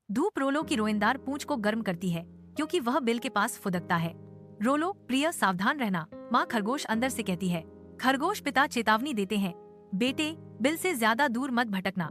धूप रोलो की रोएंदार पूंछ को गर्म करती है क्योंकि वह बिल के पास फुदकता है। रोलो, प्रिय सावधान रहना, माँ खरगोश अंदर से कहती है। खरगोश पिता चेतावनी देते हैं, बेटे बिल से ज्यादा दूर मत भटकना।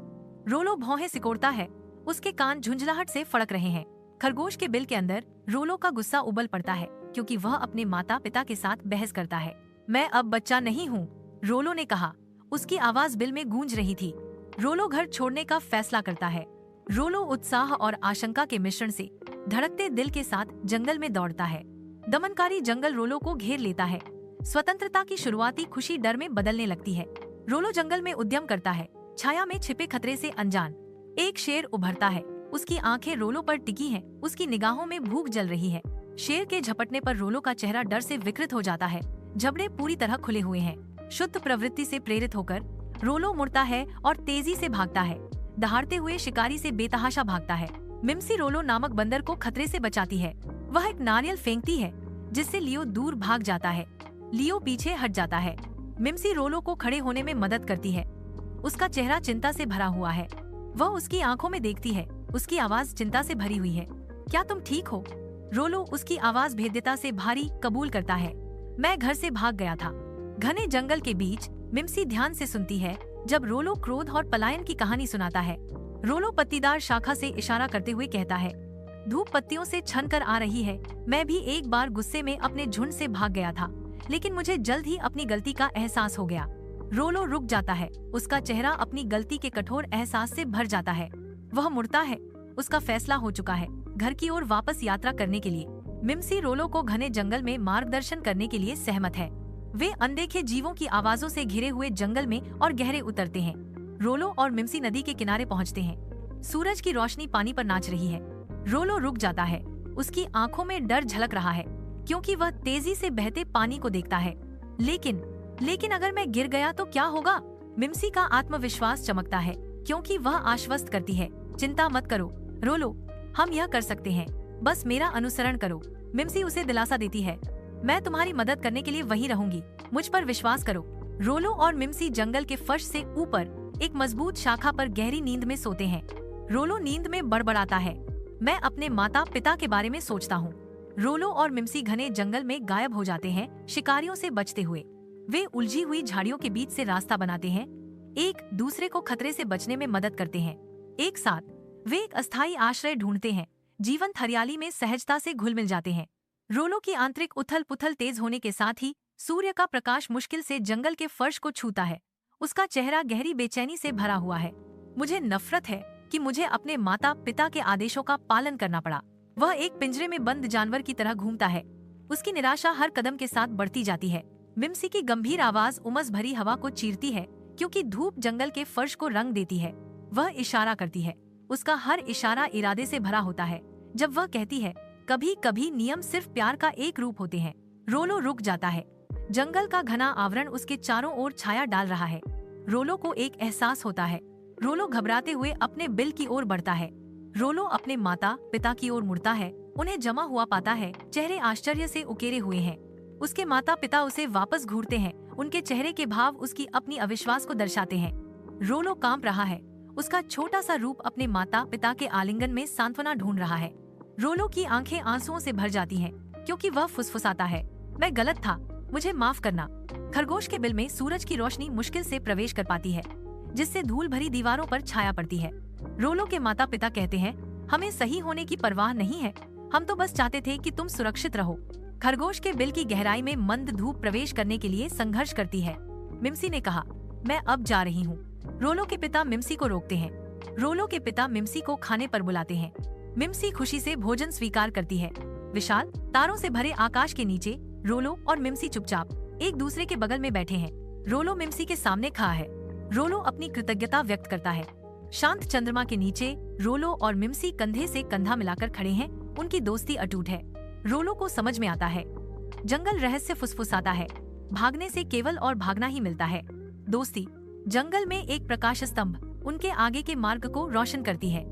रोलो भौहें सिकोड़ता है, उसके कान झुंझलाहट से फड़क रहे हैं। खरगोश के बिल के अंदर रोलो का गुस्सा उबल पड़ता है क्योंकि वह अपने माता पिता के साथ बहस करता है। मैं अब बच्चा नहीं हूँ, रोलो ने कहा। उसकी आवाज बिल में गूंज रही थी। रोलो घर छोड़ने का फैसला करता है। रोलो उत्साह और आशंका के मिश्रण से धड़कते दिल के साथ जंगल में दौड़ता है। दमनकारी जंगल रोलो को घेर लेता है। स्वतंत्रता की शुरुआती खुशी डर में बदलने लगती है। रोलो जंगल में उद्यम करता है, छाया में छिपे खतरे से अनजान। एक शेर उभरता है, उसकी आंखें रोलो पर टिकी हैं, उसकी निगाहों में भूख जल रही है। शेर के झपटने पर रोलो का चेहरा डर से विकृत हो जाता है। जबड़े पूरी तरह खुले हुए हैं। शुद्ध प्रवृत्ति से प्रेरित होकर रोलो मुड़ता है और तेजी से भागता है। दहाड़ते हुए शिकारी से बेतहाशा भागता है। मिम्सी रोलो नामक बंदर को खतरे से बचाती है। वह एक नारियल फेंकती है जिससे लियो दूर भाग जाता है। लियो पीछे हट जाता है। मिम्सी रोलो को खड़े होने में मदद करती है। उसका चेहरा चिंता से भरा हुआ है। वह उसकी आंखों में देखती है। उसकी आवाज चिंता से भरी हुई है। क्या तुम ठीक हो? रोलो उसकी आवाज भेद्यता से भारी कबूल करता है। मैं घर से भाग गया था। घने जंगल के बीच मिम्सी ध्यान से सुनती है जब रोलो क्रोध और पलायन की कहानी सुनाता है। रोलो पत्तीदार शाखा से इशारा करते हुए कहता है, धूप पत्तियों से छन कर आ रही है। मैं भी एक बार गुस्से में अपने झुंड से भाग गया था, लेकिन मुझे जल्द ही अपनी गलती का एहसास हो गया। रोलो रुक जाता है। उसका चेहरा अपनी गलती के कठोर एहसास से भर जाता है। वह मुड़ता है। उसका फैसला हो चुका है घर की ओर वापस यात्रा करने के लिए। मिम्सी रोलो को घने जंगल में मार्गदर्शन करने के लिए सहमत है। वे अनदेखे जीवों की आवाजों से घिरे हुए जंगल में और गहरे उतरते हैं। रोलो और मिम्सी नदी के किनारे पहुंचते हैं। सूरज की रोशनी पानी पर नाच रही है। रोलो रुक जाता है। उसकी आंखों में डर झलक रहा है क्योंकि वह तेजी से बहते पानी को देखता है। लेकिन अगर मैं गिर गया तो क्या होगा? मिम्सी का आत्मविश्वास चमकता है क्योंकि वह आश्वस्त करती है, चिंता मत करो रोलो, हम यह कर सकते हैं, बस मेरा अनुसरण करो। मिम्सी उसे दिलासा देती है, मैं तुम्हारी मदद करने के लिए वहीं रहूंगी, मुझ पर विश्वास करो। रोलो और मिम्सी जंगल के फर्श से ऊपर एक मजबूत शाखा पर गहरी नींद में सोते हैं। रोलो नींद में बड़बड़ाता है, मैं अपने माता पिता के बारे में सोचता हूँ। रोलो और मिम्सी घने जंगल में गायब हो जाते हैं, शिकारियों से बचते हुए। वे उलझी हुई झाड़ियों के बीच से रास्ता बनाते हैं, एक दूसरे को खतरे से बचने में मदद करते हैं। एक साथ वे एक अस्थायी आश्रय ढूंढते हैं, जीवंत हरियाली में सहजता से घुल मिल जाते हैं। रोलो की आंतरिक उथल पुथल तेज होने के साथ ही सूर्य का प्रकाश मुश्किल से जंगल के फर्श को छूता है। उसका चेहरा गहरी बेचैनी से भरा हुआ है। मुझे नफरत है कि मुझे अपने माता पिता के आदेशों का पालन करना पड़ा। वह एक पिंजरे में बंद जानवर की तरह घूमता है। उसकी निराशा हर कदम के साथ बढ़ती जाती है। मिम्सी की गंभीर आवाज उमस भरी हवा को चीरती है क्योंकि धूप जंगल के फर्श को रंग देती है। वह इशारा करती है। उसका हर इशारा इरादे से भरा होता है। जब वह कहती है, कभी कभी नियम सिर्फ प्यार का एक रूप होते हैं, रोलो रुक जाता है। जंगल का घना आवरण उसके चारों ओर छाया डाल रहा है। रोलो को एक एहसास होता है। रोलो घबराते हुए अपने बिल की ओर बढ़ता है। रोलो अपने माता पिता की ओर मुड़ता है, उन्हें जमा हुआ पाता है, चेहरे आश्चर्य से उकेरे हुए हैं। उसके माता पिता उसे वापस घूरते हैं, उनके चेहरे के भाव उसकी अपनी अविश्वास को दर्शाते हैं। रोलो कांप रहा है। उसका छोटा सा रूप अपने माता पिता के आलिंगन में सांत्वना ढूंढ रहा है। रोलो की आंखें आंसुओं से भर जाती हैं क्योंकि वह फुसफुसाता है, मैं गलत था, मुझे माफ करना। खरगोश के बिल में सूरज की रोशनी मुश्किल से प्रवेश कर पाती है, जिससे धूल भरी दीवारों पर छाया पड़ती है। रोलो के माता पिता कहते हैं, हमें सही होने की परवाह नहीं है, हम तो बस चाहते थे कि तुम सुरक्षित रहो। खरगोश के बिल की गहराई में मंद धूप प्रवेश करने के लिए संघर्ष करती है। मिम्सी ने कहा, मैं अब जा रही हूँ। रोलो के पिता मिम्सी को रोकते हैं। रोलो के पिता मिम्सी को खाने पर बुलाते हैं। मिम्सी खुशी से भोजन स्वीकार करती है। विशाल तारों से भरे आकाश के नीचे रोलो और मिम्सी चुपचाप एक दूसरे के बगल में बैठे हैं। रोलो मिम्सी के सामने खड़ा है। रोलो अपनी कृतज्ञता व्यक्त करता है। शांत चंद्रमा के नीचे रोलो और मिम्सी कंधे से कंधा मिलाकर खड़े हैं। उनकी दोस्ती अटूट है। रोलो को समझ में आता है। जंगल रहस्य फुसफुसाता है, भागने से केवल और भागना ही मिलता है। दोस्ती जंगल में एक प्रकाश स्तंभ उनके आगे के मार्ग को रोशन करती है।